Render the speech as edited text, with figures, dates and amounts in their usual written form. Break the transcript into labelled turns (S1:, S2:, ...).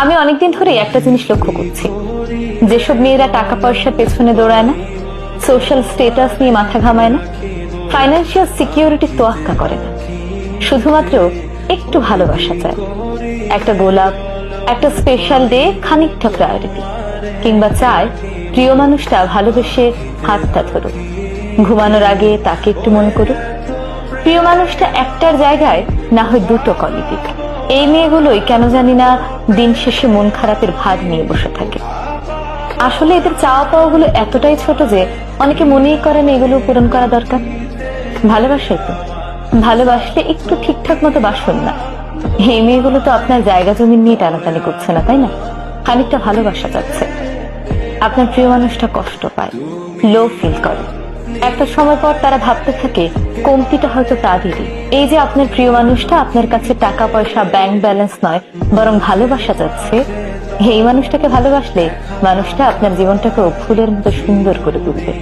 S1: আমি অনেকদিন ধরে একটা জিনিস লক্ষ্য করছি, যেসব মেয়েরা টাকা পয়সার পেছনে দৌড়ায় না, সোশ্যাল স্টেটাস নিয়ে মাথা ঘামায় না, ফাইন্যান্সিয়াল সিকিউরিটি তোয়াক্কা করে না, শুধুমাত্র একটু ভালোবাসা চায়, একটা গোলাপ, একটা স্পেশাল ডে, খানিকটা প্রায়োরিটি, কিংবা চায় প্রিয় মানুষটা ভালোবেসে হাতটা ধরুক, ঘুমানোর আগে তাকে একটু মনে করুক, প্রিয় মানুষটা একটার জায়গায় না হয় দুটো কলই দিক। এই মেয়েগুলোই কেন জানি না দিন শেষে মন খারাপের ভার নিয়ে বসে থাকে। আসলে এদের চাওয়া পাওয়া গুলো এতটাই ছোট যে অনেকে মনেই করেন এগুলো পূরণ করা দরকার। ভালোবাসাই তো, ভালোবাসলে একটু ঠিকঠাক মতো বাসুন না। এই মেয়েগুলো তো আপনার জায়গা জমি নিয়ে টানাটানি করছে না, তাই না? খানিকটা ভালোবাসা যাচ্ছে। আপনার প্রিয় মানুষটা কষ্ট পায়, লো ফিল করে, একটা সময় পর তারা ভাবতে থাকে কমতিটা হয়তো তাদেরই। এই যে আপনার প্রিয় মানুষটা আপনার কাছে টাকা পয়সা ব্যাংক ব্যালেন্স নয়, বরং ভালোবাসা যাচ্ছে, এই মানুষটাকে ভালোবাসলে মানুষটা আপনার জীবনটাকে ফুলের মতো সুন্দর করে তুলবে।